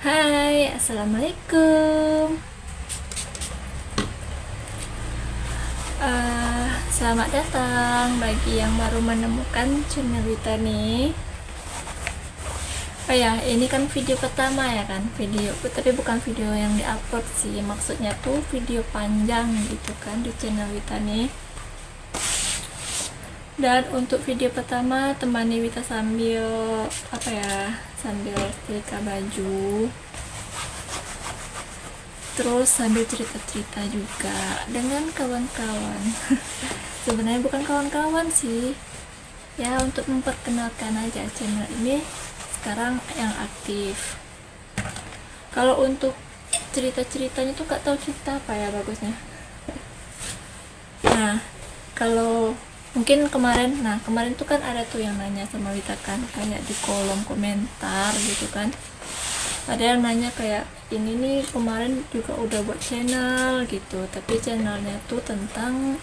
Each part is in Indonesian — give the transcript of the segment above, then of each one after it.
Hai, assalamualaikum. Selamat datang bagi yang baru menemukan channel Wita nih. Oh ya, ini kan video pertama ya kan, tapi bukan video yang diupload sih. Maksudnya tuh video panjang gitu kan di channel Wita nih. Dan untuk video pertama temani Wita sambil sambil setrika baju, terus sambil cerita-cerita juga dengan kawan-kawan. Sebenarnya bukan kawan-kawan sih ya, untuk memperkenalkan aja channel ini sekarang yang aktif. Kalau untuk cerita-ceritanya tuh gak tahu cerita apa ya bagusnya. Nah, kalau mungkin kemarin tuh kan ada tuh yang nanya sama Wita kan, kayak di kolom komentar gitu kan, ada yang nanya kayak ini nih kemarin juga udah buat channel gitu, tapi channelnya tuh tentang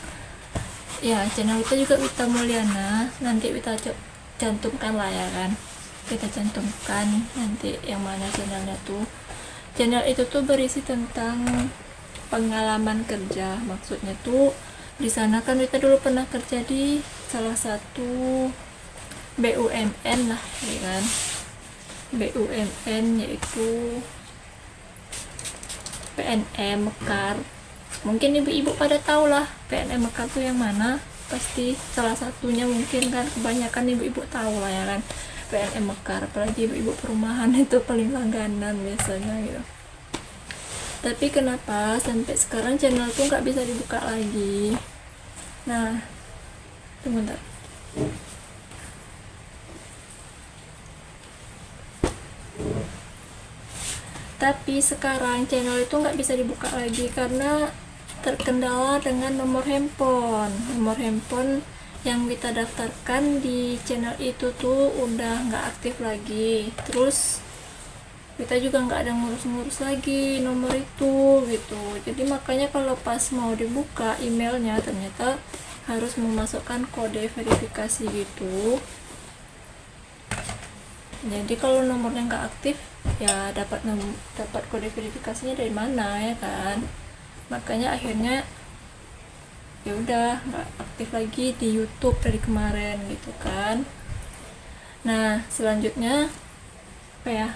ya channel Wita juga Wita Mulyana. Nanti Wita cantumkan lah ya kan, kita cantumkan nanti yang mana channelnya tuh. Channel itu tuh berisi tentang pengalaman kerja. Maksudnya tuh di sana kan Wita dulu pernah kerja di salah satu BUMN lah ya kan, BUMN yaitu PNM Mekar. Mungkin ibu-ibu pada tahu lah PNM Mekar tuh yang mana, pasti salah satunya mungkin kan, kebanyakan ibu-ibu tahu lah ya kan PNM Mekar, apalagi ibu-ibu perumahan itu paling langganan biasanya gitu. Tapi kenapa sampai sekarang channel tuh nggak bisa dibuka lagi? Nah, tunggu bentar. Tapi sekarang channel itu nggak bisa dibuka lagi karena terkendala dengan nomor handphone yang kita daftarkan di channel itu tuh udah nggak aktif lagi. Terus kita juga nggak ada ngurus-ngurus lagi nomor itu gitu. Jadi makanya kalau pas mau dibuka emailnya ternyata harus memasukkan kode verifikasi gitu. Jadi kalau nomornya nggak aktif ya dapat kode verifikasinya dari mana ya kan. Makanya akhirnya ya udah nggak aktif lagi di YouTube dari kemarin gitu kan. Nah, selanjutnya apa ya,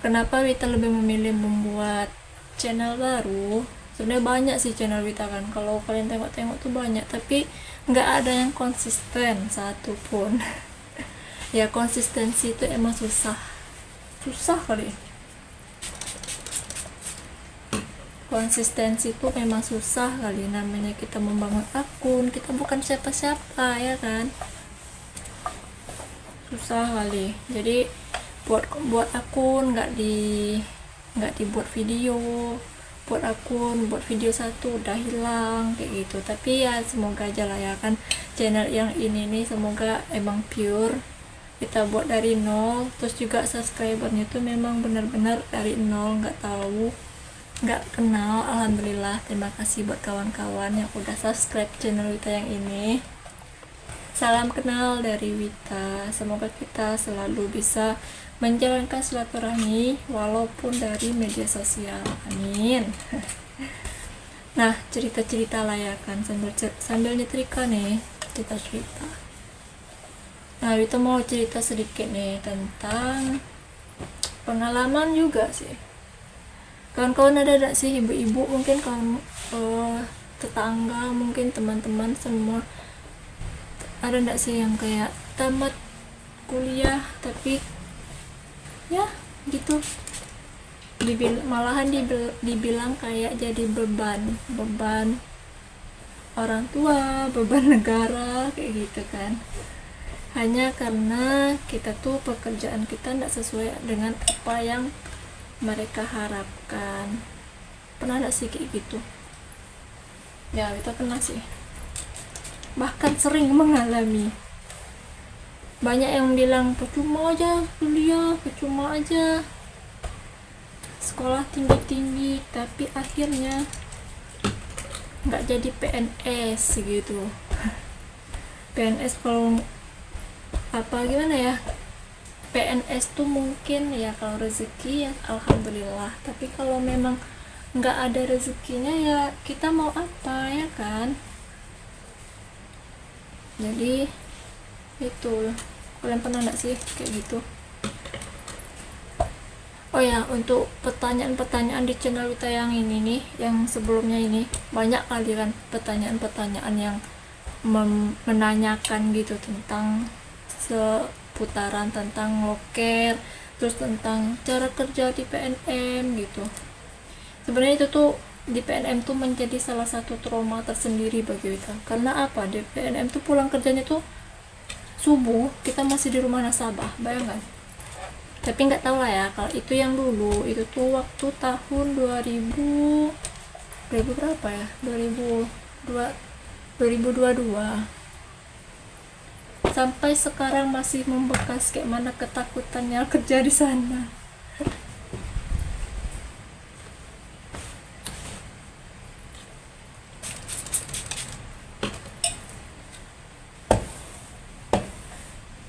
kenapa Wita lebih memilih membuat channel baru? Sebenarnya banyak sih channel Wita kan, kalau kalian tengok-tengok tuh banyak, tapi nggak ada yang konsisten satupun. Ya konsistensi itu emang susah kali. Konsistensi itu memang susah kali, namanya kita membangun akun, kita bukan siapa-siapa ya kan, susah kali. Jadi buat akun nggak dibuat video, buat video satu udah hilang kayak gitu. Tapi ya semoga aja lah ya kan, channel yang ini nih semoga emang pure kita buat dari nol. Terus juga subscribernya tuh memang benar-benar dari nol, nggak kenal. Alhamdulillah, terima kasih buat kawan-kawan yang udah subscribe channel Wita yang ini. Salam kenal dari Wita, semoga kita selalu bisa menjalankan silaturahmi walaupun dari media sosial, amin. Nah, cerita-cerita lah ya kan, sambil nyetrika nih, cerita. Nah, Wita mau cerita sedikit nih tentang pengalaman juga sih. Kawan-kawan ada sih, ibu-ibu mungkin, kawan tetangga mungkin, teman-teman semua, ada enggak sih yang kayak tamat kuliah tapi ya gitu, malahan dibilang kayak jadi beban orang tua, beban negara kayak gitu kan, hanya karena kita tuh pekerjaan kita enggak sesuai dengan apa yang mereka harapkan. Pernah enggak sih kayak gitu? Ya, kita pernah sih, bahkan sering mengalami. Banyak yang bilang percuma aja kuliah, percuma aja sekolah tinggi-tinggi, tapi akhirnya nggak jadi PNS gitu. PNS kalau apa gimana ya, PNS tuh mungkin ya kalau rezeki ya alhamdulillah, tapi kalau memang nggak ada rezekinya ya kita mau apa ya kan. Jadi itu, kalian pernah nggak sih kayak gitu? Oh ya, untuk pertanyaan-pertanyaan di channel kita yang ini nih, yang sebelumnya ini, banyak kali kan pertanyaan-pertanyaan yang menanyakan gitu tentang seputaran tentang loker, terus tentang cara kerja di PNM gitu. Sebenarnya itu tuh di PNM tuh menjadi salah satu trauma tersendiri bagi kita. Karena apa? Di PNM tuh pulang kerjanya tuh subuh, kita masih di rumah nasabah, bayangkan. Tapi nggak tahu lah ya, kalau itu yang dulu itu tuh waktu tahun 2000 berapa ya, 2022 sampai sekarang masih membekas kayak mana ketakutannya kerja di sana.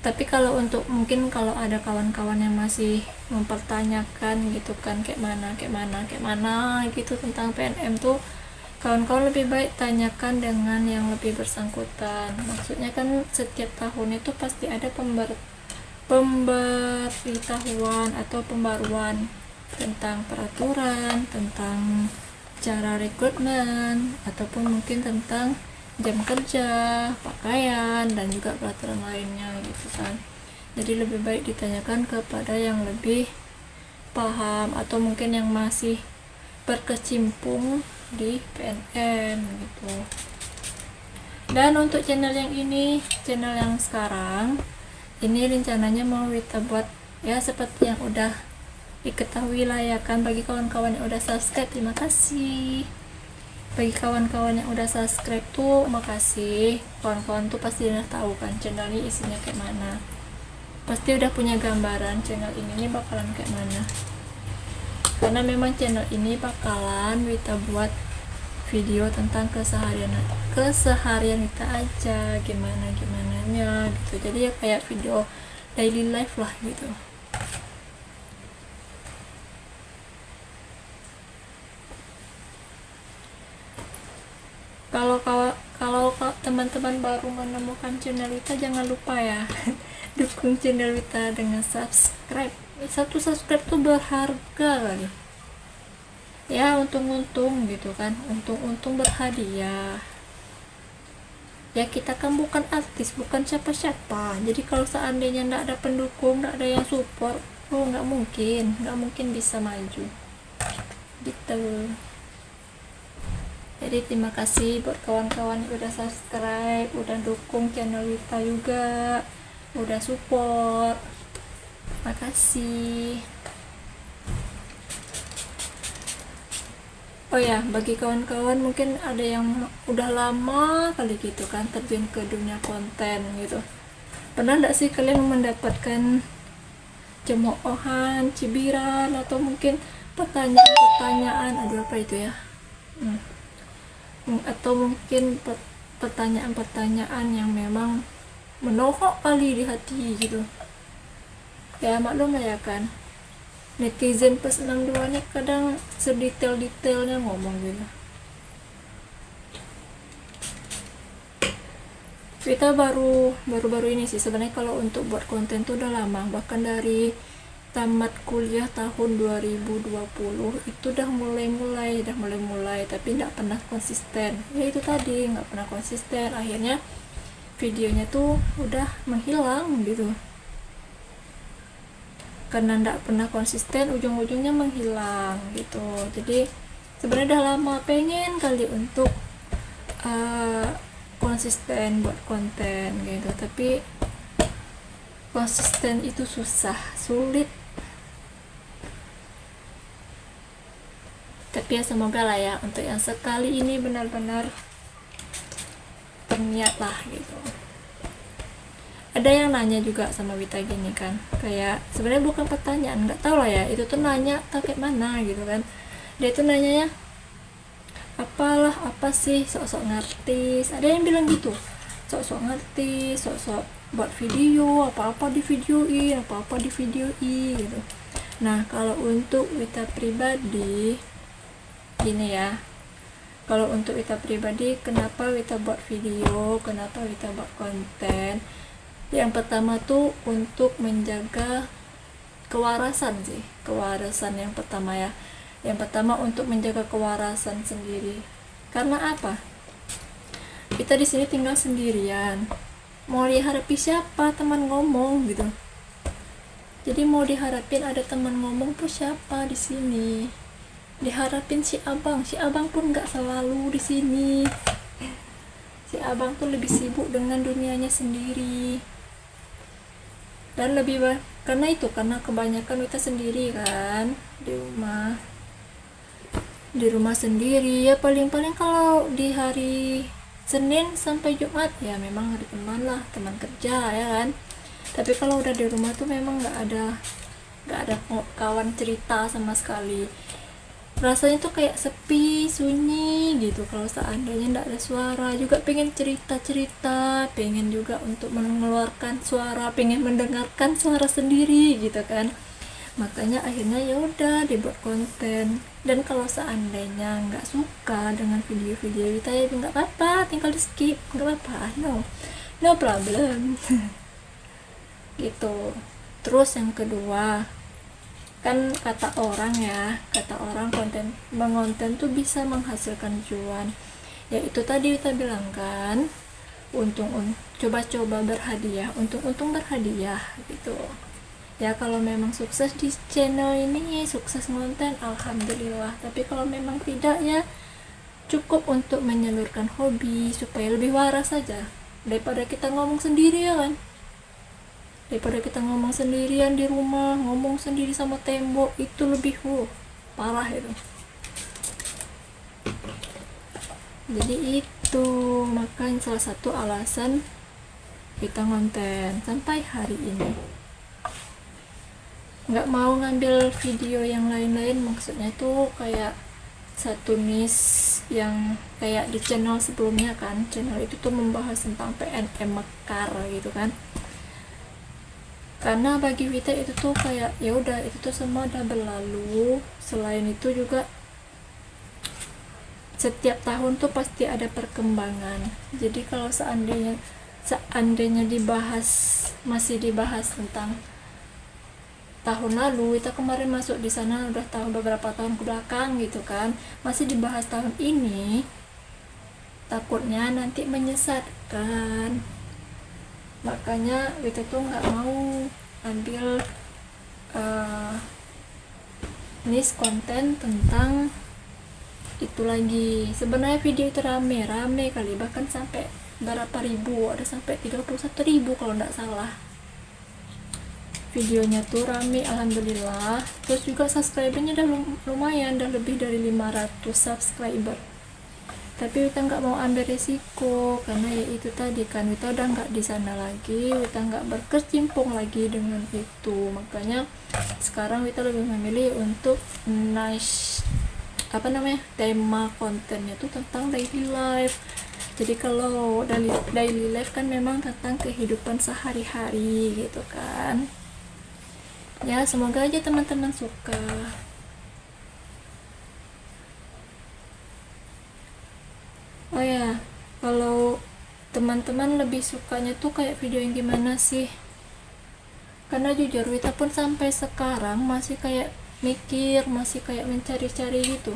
Tapi kalau untuk mungkin kalau ada kawan-kawan yang masih mempertanyakan gitu kan kayak mana gitu tentang PNM tuh, kawan-kawan lebih baik tanyakan dengan yang lebih bersangkutan. Maksudnya kan setiap tahun itu pasti ada pemberitahuan atau pembaruan tentang peraturan, tentang cara rekrutmen, ataupun mungkin tentang jam kerja, pakaian, dan juga peraturan lainnya gitu kan. Jadi lebih baik ditanyakan kepada yang lebih paham atau mungkin yang masih berkecimpung di PNM gitu. Dan untuk channel yang ini, channel yang sekarang ini rencananya mau kita buat ya seperti yang udah diketahui lah ya kan. Bagi kawan-kawan yang udah subscribe, terima kasih. Bagi kawan-kawan yang udah subscribe tuh makasih. Kawan-kawan tuh pasti udah tahu kan channel ini isinya kayak mana, pasti udah punya gambaran channel ini bakalan kayak mana. Karena memang channel ini bakalan kita buat video tentang keseharian kita aja, gimananya gitu. Jadi ya kayak video daily life lah gitu. Kalau teman-teman baru menemukan channel Wita, jangan lupa ya dukung channel Wita dengan subscribe. Satu subscribe tuh berharga kali ya, untung-untung gitu kan, untung berhadiah ya. Kita kan bukan artis, bukan siapa-siapa, jadi kalau seandainya nggak ada pendukung, nggak ada yang support, nggak mungkin bisa maju gitu. Jadi terima kasih buat kawan-kawan yang udah subscribe, udah dukung channel Wita juga, udah support. Makasih. Oh ya, bagi kawan-kawan mungkin ada yang udah lama kali gitu kan terjun ke dunia konten gitu. Pernah nggak sih kalian mendapatkan cemoohan, cibiran, atau mungkin pertanyaan-pertanyaan, aduh apa itu ya? Atau mungkin pertanyaan-pertanyaan yang memang menohok kali di hati gitu ya. Maklum lah ya kan, netizen plus 62 nya kadang sedetail-detailnya ngomong gitu. Kita baru ini sih sebenarnya kalau untuk buat konten tuh udah lama, bahkan dari tamat kuliah tahun 2020 itu udah mulai tapi nggak pernah konsisten ya. Itu tadi nggak pernah konsisten, akhirnya videonya tuh udah menghilang gitu karena nggak pernah konsisten, ujung-ujungnya menghilang gitu. Jadi sebenarnya udah lama pengen kali untuk konsisten buat konten gitu, tapi konsisten itu sulit. Tapi ya semoga lah ya untuk yang sekali ini benar-benar berniat lah gitu. Ada yang nanya juga sama Wita gini kan, kayak sebenarnya bukan pertanyaan, nggak tahu lah ya itu tuh nanya tak kayak mana gitu kan. Dia tuh nanya ya, apa sih sok-sok ngerti. Ada yang bilang gitu, sok-sok ngerti, sok-sok buat video, apa-apa di videoin gitu. Nah, kalau untuk Wita pribadi gini ya, kalau untuk Wita pribadi, kenapa Wita buat video, kenapa Wita buat konten? Yang pertama tuh untuk menjaga kewarasan sih, kewarasan yang pertama ya. Yang pertama untuk menjaga kewarasan sendiri. Karena apa? Kita di sini tinggal sendirian. Mau dihadapi siapa teman ngomong gitu. Jadi mau diharapin ada teman ngomong tuh siapa di sini? Diharapin si abang pun nggak selalu di sini. Si abang tuh lebih sibuk dengan dunianya sendiri. Dan karena kebanyakan kita sendiri kan di rumah sendiri ya, paling-paling kalau di hari Senin sampai Jumat ya memang hari teman kerja ya kan. Tapi kalau udah di rumah tuh memang nggak ada kawan cerita sama sekali. Rasanya tuh kayak sepi, sunyi gitu. Kalau seandainya nggak ada suara, juga pengen cerita, pengen juga untuk mengeluarkan suara, pengen mendengarkan suara sendiri gitu kan. Makanya akhirnya ya udah dibuat konten. Dan kalau seandainya nggak suka dengan video-video kita ya nggak apa-apa, tinggal di skip, nggak apa-apa, no problem. Gitu. Terus yang kedua, kan kata orang konten tuh bisa menghasilkan cuan. Ya itu tadi kita bilang kan, coba-coba berhadiah, untung berhadiah gitu. Ya kalau memang sukses di channel ini, sukses konten, alhamdulillah. Tapi kalau memang tidak ya cukup untuk menyalurkan hobi supaya lebih waras saja daripada kita ngomong sendiri ya kan. Daripada kita ngomong sendirian di rumah, ngomong sendiri sama tembok, itu lebih parah itu. Jadi itu makanya salah satu alasan kita konten sampai hari ini. Nggak mau ngambil video yang lain-lain, maksudnya tuh kayak satu niche yang kayak di channel sebelumnya kan. Channel itu tuh membahas tentang PNM Mekar gitu kan. Karena bagi Wita itu tuh kayak ya udah, itu tuh semua udah berlalu. Selain itu juga setiap tahun tuh pasti ada perkembangan. Jadi kalau seandainya masih dibahas tentang tahun lalu, kita kemarin masuk di sana udah beberapa tahun ke belakang gitu kan, masih dibahas tahun ini, takutnya nanti menyesatkan. Makanya kita tuh nggak mau ambil niche konten tentang itu lagi. Sebenarnya video itu rame kali, bahkan sampai berapa ribu, ada sampai 31.000 kalau nggak salah. Videonya tuh rame, alhamdulillah. Terus juga subscribernya udah lumayan, udah lebih dari 500 subscriber. Tapi kita nggak mau ambil resiko, karena ya itu tadi kan, kita udah nggak di sana lagi, kita nggak berkecimpung lagi dengan itu. Makanya sekarang kita lebih memilih untuk tema kontennya tuh tentang daily life. Jadi kalau daily life kan memang tentang kehidupan sehari-hari gitu kan. Ya semoga aja teman-teman suka. Oh ya, kalau teman-teman lebih sukanya tuh kayak video yang gimana sih? Karena jujur Wita pun sampai sekarang masih kayak mikir, masih kayak mencari-cari gitu,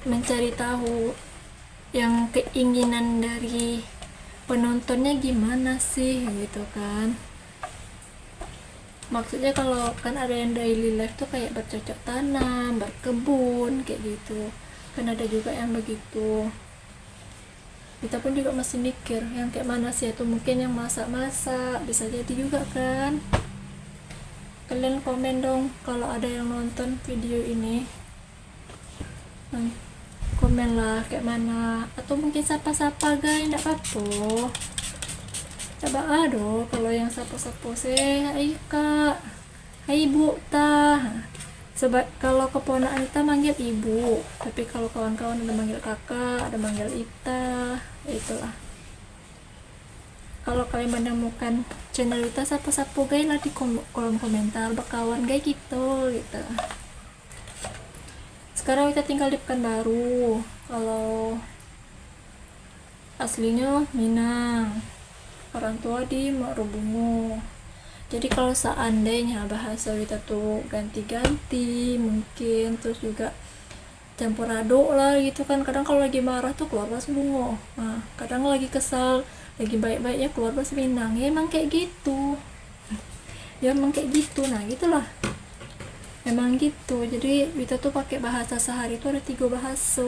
mencari tahu yang keinginan dari penontonnya gimana sih gitu kan. Maksudnya kalau kan ada yang daily life tuh kayak bercocok tanam, berkebun kayak gitu, kan ada juga yang begitu. Kita pun juga masih mikir yang kayak mana sih, itu mungkin yang masak-masak bisa jadi juga kan. Kalian komen dong kalau ada yang nonton video ini, komen lah kayak mana, atau mungkin sapa-sapa guys, enggak apa-apa. Coba aduh, kalau yang sapa-sapa hai kak, hai ibu tah. Sebab kalau keponakan kita manggil ibu, tapi kalau kawan-kawan ada manggil kakak, ada manggil ita, itulah. kalau kalian menemukan channel Wita sapu-sapu guys lah di kolom komentar bakawan guys gitu. Sekarang Wita tinggal di Pekanbaru, kalau aslinya Minang, orang tua di Marubungu. Jadi kalau seandainya bahasa Wita tuh ganti-ganti mungkin, terus juga campur aduk lah gitu kan, kadang kalau lagi marah tuh keluar bahasa Bungo, nah kadang lagi kesal, lagi baik-baiknya keluar bahasa Minang, ya emang kayak gitu, ya emang kayak gitu. Nah gitulah, emang gitu. Jadi Wita tuh pakai bahasa sehari itu ada 3 bahasa,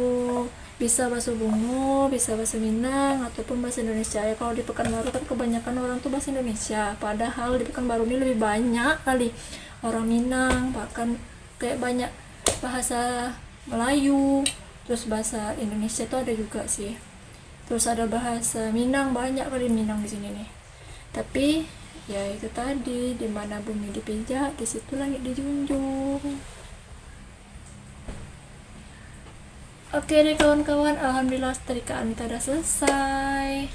bisa bahasa Bungo, bisa bahasa Minang, ataupun bahasa Indonesia. Ya kalau di Pekanbaru kan kebanyakan orang tuh bahasa Indonesia, padahal di Pekanbaru ini lebih banyak kali orang Minang, bahkan kayak banyak bahasa Melayu, terus bahasa Indonesia tuh ada juga sih, terus ada bahasa Minang, banyak kali Minang di sini nih. Tapi ya itu tadi, di mana bumi dipijak, di situ langit dijunjung. Oke deh kawan-kawan, alhamdulillah setrikaan Wita udah selesai.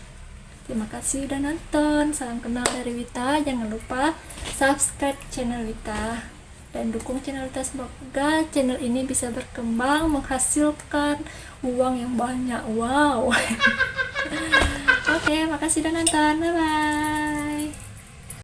Terima kasih udah nonton. Salam kenal dari Wita. Jangan lupa subscribe channel Wita dan dukung channel Wita, semoga channel ini bisa berkembang, menghasilkan uang yang banyak. Wow. Oke, makasih udah nonton. Bye bye.